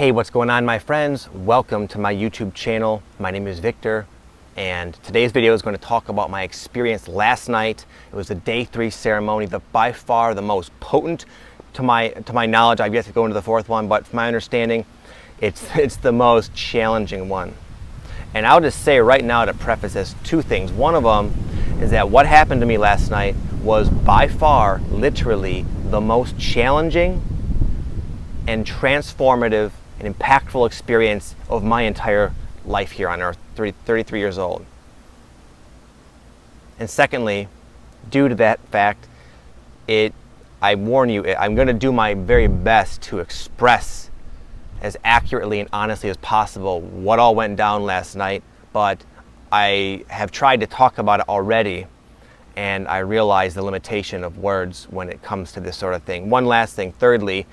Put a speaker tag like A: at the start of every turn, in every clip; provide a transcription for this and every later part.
A: Hey, what's going on, my friends? Welcome to my YouTube channel. My name is Victor, and today's video is going to talk about my experience last night. It was the day 3 ceremony, by far the most potent. To my knowledge, I've yet to go into the 4th one, but from my understanding, it's the most challenging one. And I'll just say right now to preface this, 2 things. One of them is that what happened to me last night was by far, literally, the most challenging and transformative and impactful experience of my entire life here on earth, 33 years old. And secondly, due to that fact, I warn you, I'm going to do my very best to express as accurately and honestly as possible what all went down last night, but I have tried to talk about it already, and I realize the limitation of words when it comes to this sort of thing. One last thing, thirdly,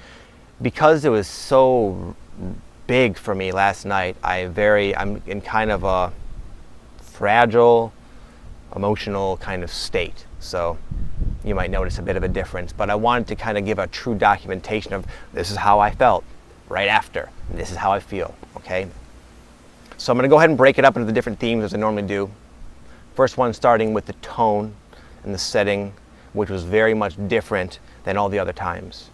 A: because it was so big for me last night, I'm in kind of a fragile, emotional kind of state. So you might notice a bit of a difference, but I wanted to kind of give a true documentation of this is how I felt right after, and this is how I feel, okay? So I'm gonna go ahead and break it up into the different themes as I normally do. First one starting with the tone and the setting, which was very much different than all the other times.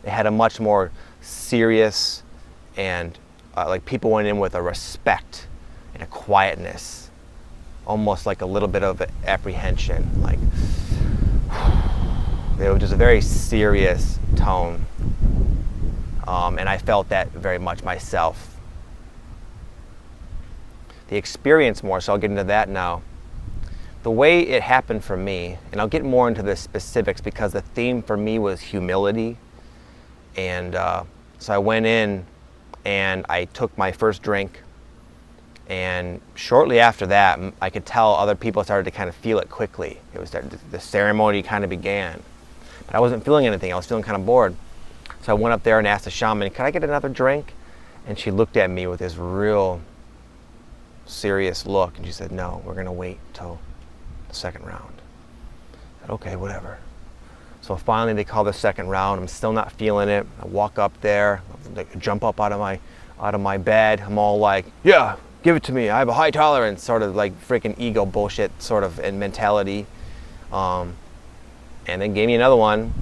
A: It had a much more serious and like people went in with a respect and a quietness, almost like a little bit of apprehension. Like it was just a very serious tone, and I felt that very much myself. The experience more, so I'll get into that now. The way it happened for me, and I'll get more into the specifics because the theme for me was humility. And so I went in and I took my first drink, and shortly after that I could tell other people started to kind of feel it quickly. It was the ceremony kind of began, but I wasn't feeling anything. I was feeling kind of bored. So I went up there and asked the shaman, "Can I get another drink?" And she looked at me with this real serious look, and she said, "No, we're gonna wait till the 2nd round." I said, "Okay, whatever." So finally they call the 2nd round. I'm still not feeling it. I walk up there, I jump up out of my bed. I'm all like, "Yeah, give it to me. I have a high tolerance," sort of like freaking ego bullshit sort of mentality. And then gave me another one.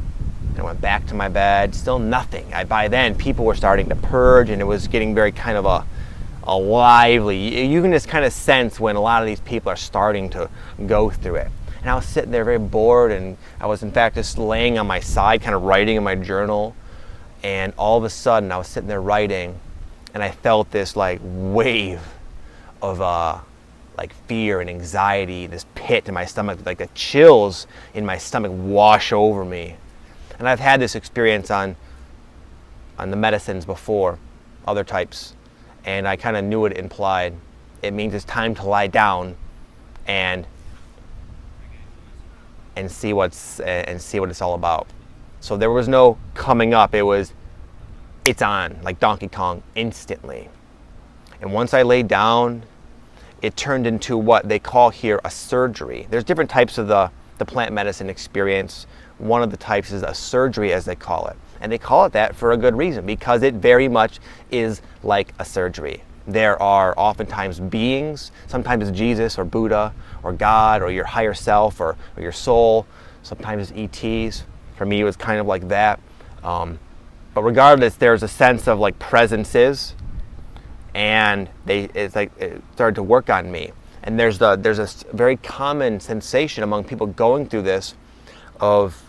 A: I went back to my bed, still nothing. By then people were starting to purge, and it was getting very kind of a lively, you can just kind of sense when a lot of these people are starting to go through it. And I was sitting there very bored, and I was in fact just laying on my side, kind of writing in my journal. And all of a sudden I was sitting there writing, and I felt this like wave of like fear and anxiety, this pit in my stomach, like the chills in my stomach wash over me. And I've had this experience on the medicines before, other types, and I kind of knew what it implied. It means it's time to lie down and see what it's all about. So there was no coming up. It's on, like Donkey Kong, instantly. And once I laid down, it turned into what they call here a surgery. There's different types of the plant medicine experience. One of the types is a surgery, as they call it. And they call it that for a good reason, because it very much is like a surgery. There are oftentimes beings, sometimes it's Jesus or Buddha or God or your higher self or your soul, sometimes it's ETs. For me it was kind of like that. But regardless, there's a sense of like presences, and it started to work on me. And there's a very common sensation among people going through this of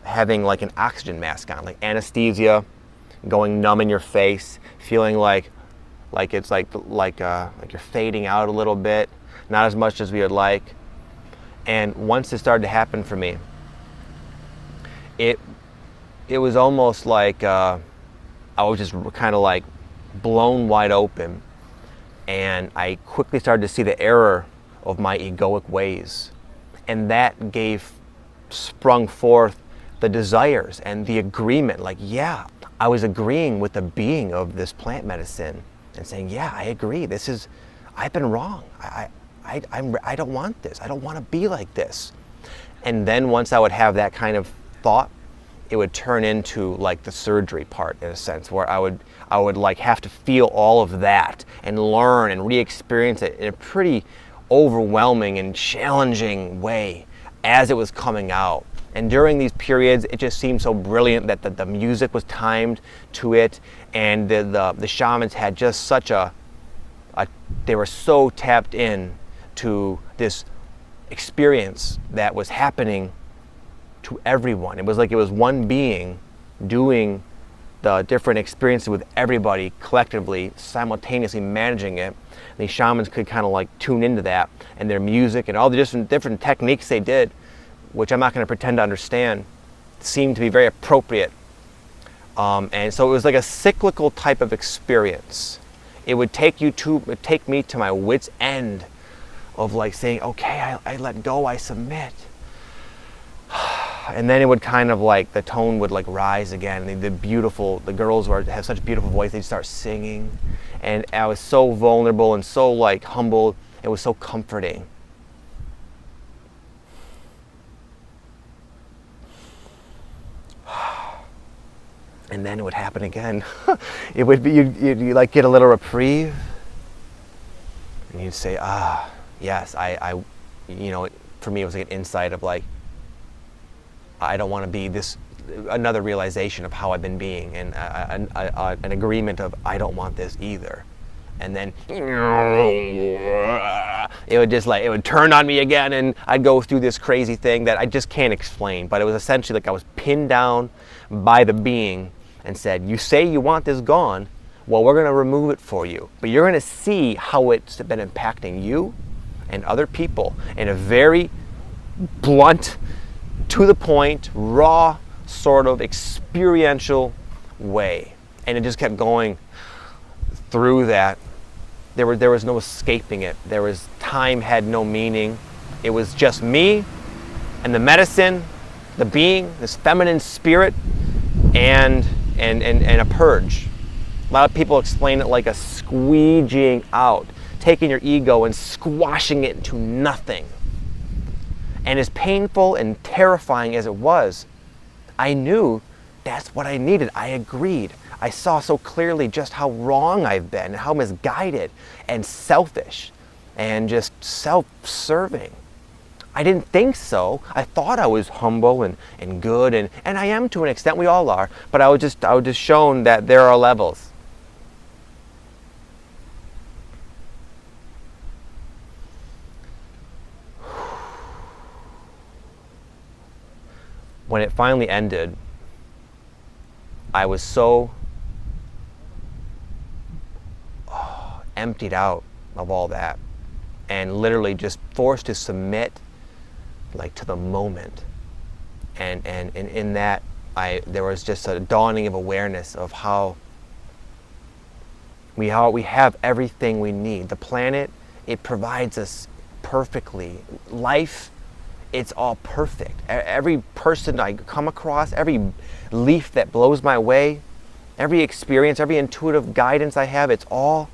A: having like an oxygen mask on, like anesthesia, going numb in your face, feeling like it's like you're fading out a little bit, not as much as we would like. And once it started to happen for me, it was almost like I was just kind of like blown wide open, and I quickly started to see the error of my egoic ways, and that sprung forth the desires and the agreement. Like, yeah, I was agreeing with the being of this plant medicine and saying, yeah, I agree. I've been wrong. I don't want this. I don't want to be like this. And then once I would have that kind of thought, it would turn into like the surgery part in a sense, where I would like have to feel all of that and learn and re-experience it in a pretty overwhelming and challenging way as it was coming out. And during these periods, it just seemed so brilliant that the music was timed to it, and the shamans had just such they were so tapped in to this experience that was happening to everyone. It was like it was one being doing the different experiences with everybody collectively, simultaneously managing it. And these shamans could kind of like tune into that, and their music and all the different techniques they did, which I'm not going to pretend to understand, seemed to be very appropriate. And so it was like a cyclical type of experience. It would take me to my wit's end of like saying, okay, I let go, I submit. And then it would kind of like, the tone would like rise again. The girls have such beautiful voice, they'd start singing. And I was so vulnerable and so like humbled. It was so comforting. And then it would happen again. It would be, you'd like get a little reprieve. And you'd say, yes, I for me it was like an insight of like, I don't want to be this, another realization of how I've been being, and an agreement of I don't want this either. And then it would just like, it would turn on me again, and I'd go through this crazy thing that I just can't explain. But it was essentially like I was pinned down by the being and said, you say you want this gone, well, we're going to remove it for you. But you're going to see how it's been impacting you and other people in a very blunt, to the point, raw, sort of experiential way. And it just kept going through that. There was no escaping it. Time had no meaning. It was just me and the medicine, the being, this feminine spirit, and a purge. A lot of people explain it like a squeegeeing out, taking your ego and squashing it into nothing. And as painful and terrifying as it was, I knew that's what I needed. I agreed. I saw so clearly just how wrong I've been, and how misguided and selfish and just self-serving. I didn't think so. I thought I was humble and good, and I am to an extent. We all are. But I was just shown that there are levels. When it finally ended, I was so emptied out of all that, and literally just forced to submit like to the moment. And in that, there was just a dawning of awareness of how we have everything we need. The planet, it provides us perfectly. Life, it's all perfect. Every person I come across, every leaf that blows my way, every experience, every intuitive guidance I have, it's all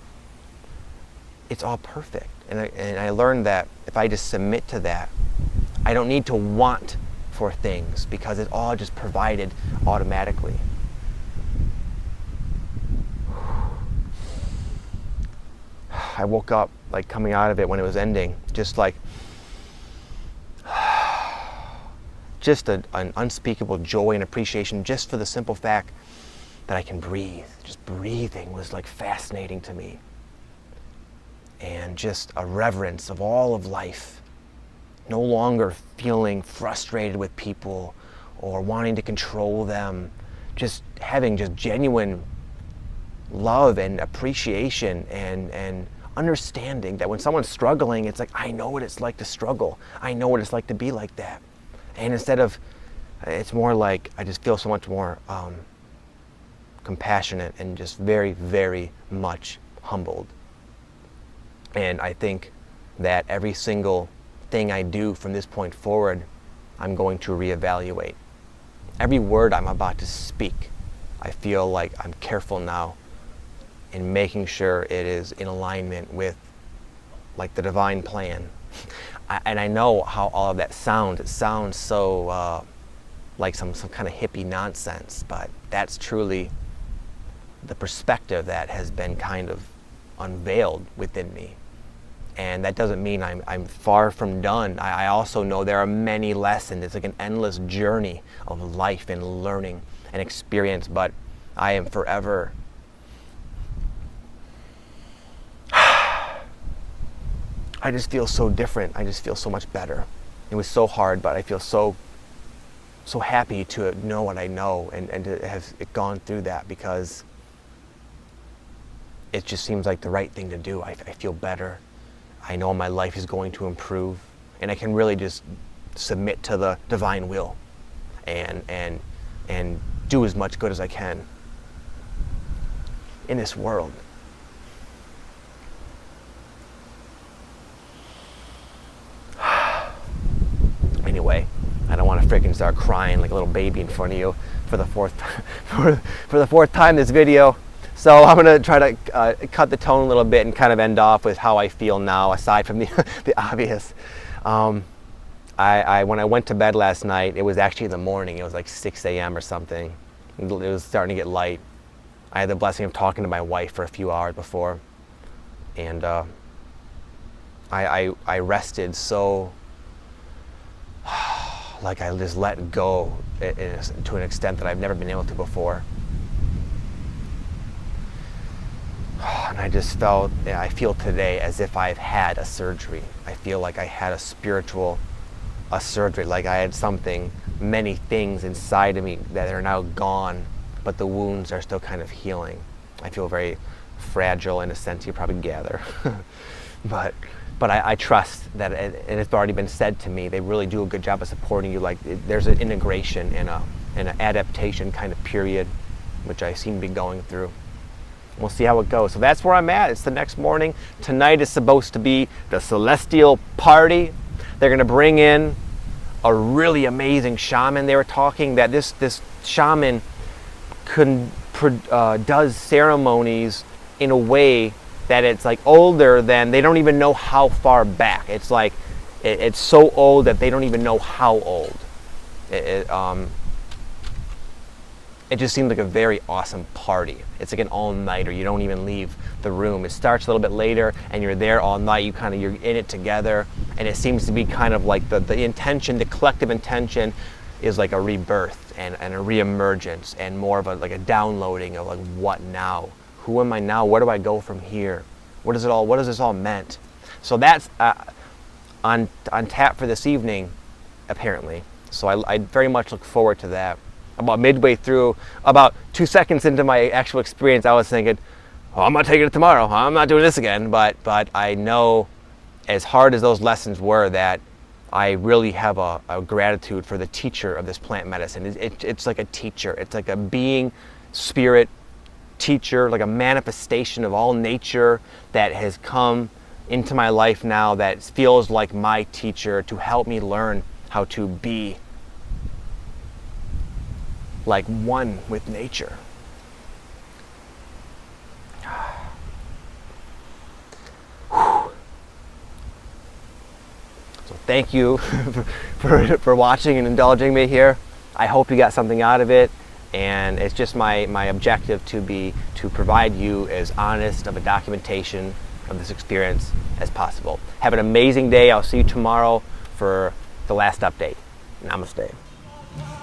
A: perfect. And I learned that if I just submit to that, I don't need to want for things, because it's all just provided automatically. I woke up like coming out of it when it was ending, just like just an unspeakable joy and appreciation, just for the simple fact that I can breathe. Just breathing was like fascinating to me. And just a reverence of all of life. No longer feeling frustrated with people or wanting to control them. Just having just genuine love and appreciation and understanding that when someone's struggling, it's like, I know what it's like to struggle. I know what it's like to be like that. And instead of, it's more like I just feel so much more compassionate and just very, very much humbled. And I think that every single thing I do from this point forward, I'm going to reevaluate. Every word I'm about to speak, I feel like I'm careful now in making sure it is in alignment with like the divine plan. And I know how all of that sounds. It sounds so like some kind of hippie nonsense, but that's truly the perspective that has been kind of unveiled within me. And that doesn't mean I'm far from done. I also know there are many lessons. It's like an endless journey of life and learning and experience, but I am forever I just feel so different. I just feel so much better. It was so hard, but I feel so happy to know what I know and to have gone through that, because it just seems like the right thing to do. I feel better. I know my life is going to improve, and I can really just submit to the divine will and do as much good as I can in this world. Anyway, I don't want to freaking start crying like a little baby in front of you for the fourth time this video. So I'm going to try to cut the tone a little bit and kind of end off with how I feel now, aside from the obvious. When I went to bed last night, it was actually in the morning. It was like 6 a.m. or something. It was starting to get light. I had the blessing of talking to my wife for a few hours before. And I rested so, like I just let go to an extent that I've never been able to before. And I just felt, I feel today as if I've had a surgery. I feel like I had a surgery, like I had many things inside of me that are now gone, but the wounds are still kind of healing. I feel very fragile in a sense, you probably gather. But I trust that, and it's already been said to me, they really do a good job of supporting you. Like there's an integration and an adaptation kind of period, which I seem to be going through. We'll see how it goes. So that's where I'm at. It's the next morning. Tonight is supposed to be the celestial party. They're going to bring in a really amazing shaman. They were talking that this shaman does ceremonies in a way that it's like older than, they don't even know how far back. It's like it's so old that they don't even know how old. It just seems like a very awesome party. It's like an all-nighter. You don't even leave the room. It starts a little bit later, and you're there all night. You're in it together, and it seems to be kind of like the intention, the collective intention, is like a rebirth and a reemergence, and more of a downloading of like, what now? Who am I now? Where do I go from here? What is this all meant? So that's on tap for this evening, apparently. So I very much look forward to that. About midway through, about 2 seconds into my actual experience, I was thinking, oh, I'm not taking it tomorrow. I'm not doing this again. But I know, as hard as those lessons were, that I really have a gratitude for the teacher of this plant medicine. It's like a teacher. It's like a being, spirit, teacher, like a manifestation of all nature that has come into my life now, that feels like my teacher, to help me learn how to be like one with nature. So thank you for watching and indulging me here. I hope you got something out of it, and it's just my objective to provide you as honest of a documentation of this experience as possible. Have an amazing day. I'll see you tomorrow for the last update. Namaste.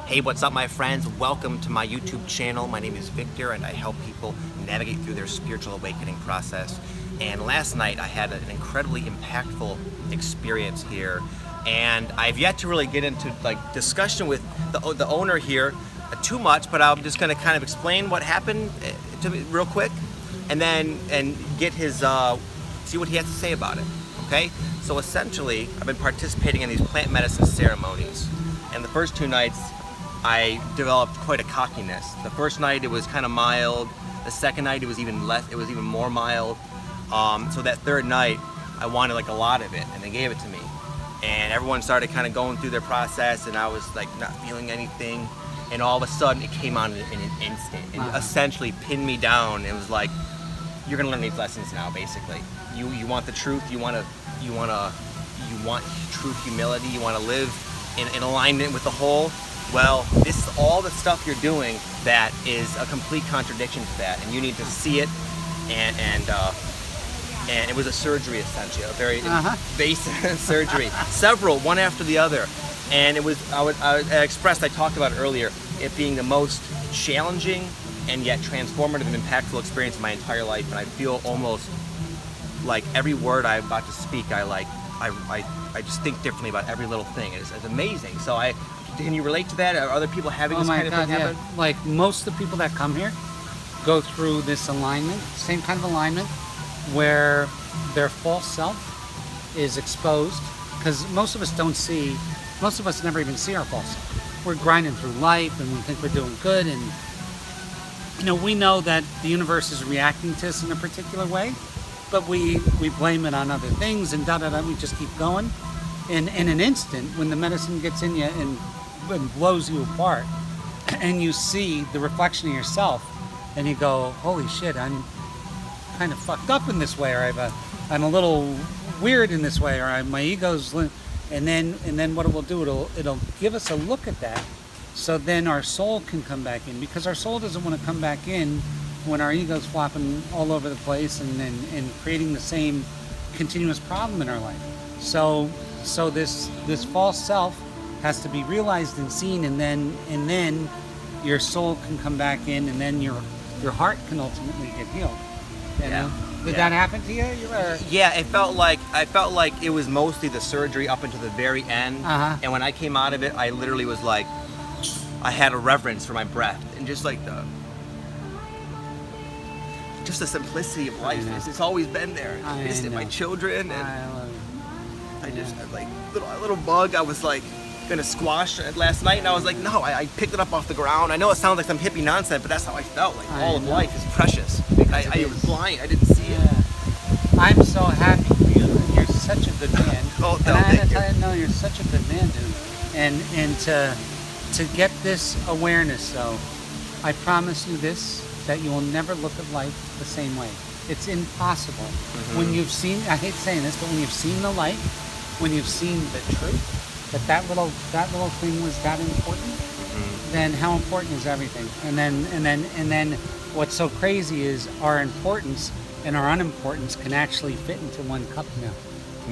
A: Hey, what's up, my friends? Welcome to my YouTube channel. My name is Victor, and I help people navigate through their spiritual awakening process. And last night I had an incredibly impactful experience here, and I've yet to really get into like discussion with the owner here too much, but I'm just going to kind of explain what happened to me real quick, and get his see what he has to say about it. Okay, so essentially I've been participating in these plant medicine ceremonies, and the first 2 nights I developed quite a cockiness. The first night it was kind of mild. The second night it was even less. It was even more mild. So that third night I wanted like a lot of it, and they gave it to me. And everyone started kind of going through their process, and I was like not feeling anything. And all of a sudden it came on in an instant and essentially pinned me down. It was like, you're gonna learn these lessons now. Basically, you want the truth. You want true humility. You want to live in alignment with the whole. well, this is all the stuff you're doing that is a complete contradiction to that, and you need to see it. And it was a surgery, essentially, a very invasive surgery, several, one after the other. And it was, I talked about it earlier, it being the most challenging and yet transformative and impactful experience of my entire life. And I feel almost like every word I'm about to speak, I just think differently about every little thing. It's amazing. So can you relate to that? Are other people having this kind of thing happen?
B: Like most of the people that come here go through this alignment, same kind of alignment, where their false self is exposed, because most of us never even see our false self. We're grinding through life and we think we're doing good, and we know that the universe is reacting to us in a particular way, but we blame it on other things and we just keep going. And in an instant, when the medicine gets in you and blows you apart, and you see the reflection of yourself, and you go, holy shit, I'm kind of fucked up in this way, or I'm a little weird in this way, or my ego's, and then what it will do, it'll give us a look at that, so then our soul can come back in, because our soul doesn't want to come back in when our ego's flopping all over the place and creating the same continuous problem in our life. So this false self has to be realized and seen, and then your soul can come back in, and then your heart can ultimately get healed. Did that happen to you?
A: Yeah, I felt like it was mostly the surgery up until the very end. And when I came out of it, I literally was like, I had a reverence for my breath, and just like the simplicity of life. It's always been there. My children, and I just like a little bug. I was like gonna squash it last night, and I was like, no, I picked it up off the ground. I know it sounds like some hippie nonsense, but that's how I felt. Like all of life is precious. I was blind. I didn't see it.
B: I'm so happy for you. You're such a good man. You're such a good man, dude. And to get this awareness, though, I promise you this, that you will never look at life the same way. It's impossible. When you've seen, I hate saying this, but when you've seen the light, when you've seen the truth, that little thing was that important, then how important is everything? And then what's so crazy is our importance and our unimportance can actually fit into one cup now.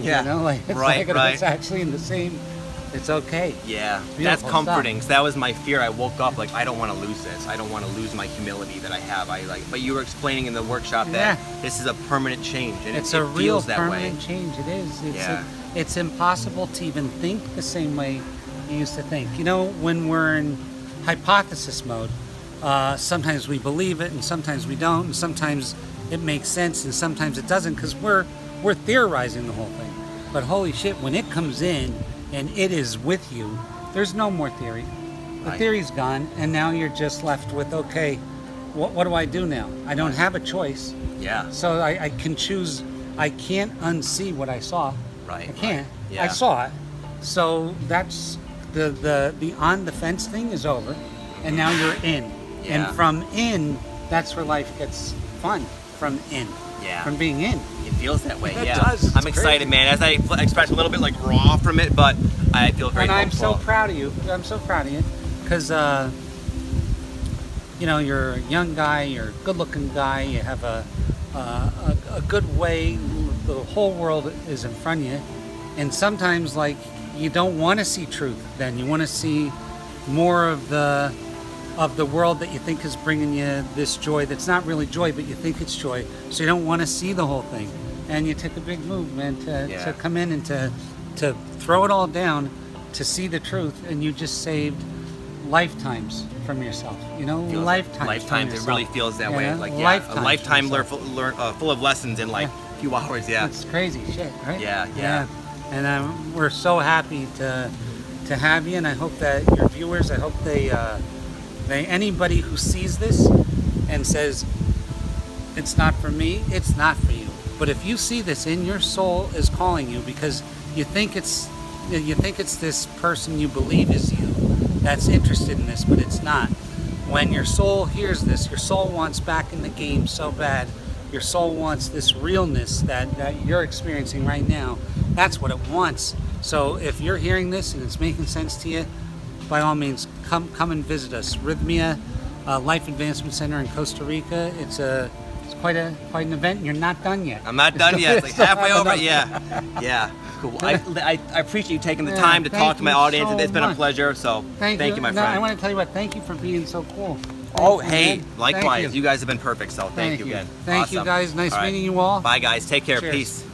A: Yeah.
B: It's actually in the same. It's okay.
A: Yeah, that's comforting. Because that was my fear. I woke up like, I don't want to lose this. I don't want to lose my humility that I have. But you were explaining in the workshop that this is a permanent change, and
B: it's
A: a
B: real permanent change. It is. It's impossible to even think the same way you used to think. When we're in hypothesis mode, sometimes we believe it, and sometimes we don't, and sometimes it makes sense, and sometimes it doesn't, because we're theorizing the whole thing. But holy shit, when it comes in and it is with you, there's no more theory. The theory's gone, and now you're just left with, okay, what do I do now? I don't have a choice.
A: Yeah.
B: So I can choose. I can't unsee what I saw.
A: Right.
B: I can't.
A: Yeah.
B: I saw it. So that's the on the fence thing is over, and now you're in.
A: Yeah.
B: And from in, that's where life gets fun. From in.
A: Yeah.
B: From being in.
A: It feels that way.
B: It
A: Yeah.
B: does.
A: I'm excited, man. As I expressed a little bit like raw from it, but I feel very.
B: And I'm
A: hopeful.
B: so proud of you. I'm so proud of you, because you're a young guy. You're a good-looking guy. You have a good way. The whole world is in front of you, and sometimes like you don't want to see truth. Then you want to see more of the world that you think is bringing you this joy that's not really joy, but you think it's joy. So you don't want to see the whole thing, and you took a big move, man, to come in and to throw it all down, to see the truth, and you just saved lifetimes from yourself. Lifetimes.
A: It really feels that way. Like a lifetime full of lessons in like a few hours. Yeah.
B: It's crazy shit, right?
A: Yeah.
B: And we're so happy to have you, and I hope that your viewers, I hope they anybody who sees this and says it's not for me, it's not for you. But if you see this and your soul is calling you because you think it's this person you believe is you that's interested in this, but it's not. When your soul hears this, your soul wants back in the game so bad. Your soul wants this realness that you're experiencing right now. That's what it wants. So if you're hearing this and it's making sense to you, by all means, come and visit us. Rythmia Life Advancement Center in Costa Rica. It's quite an event. You're not done yet.
A: I'm not done yet. It's like halfway over. Yeah. Cool. I appreciate you taking the time to talk to my audience. It's been a pleasure. So thank you, my friend.
B: I want to tell you what. Thank you for being so cool.
A: Hey, likewise. You guys have been perfect. So thank you again.
B: Thank you, guys. Nice meeting you all.
A: Bye, guys. Take care.
B: Cheers.
A: Peace.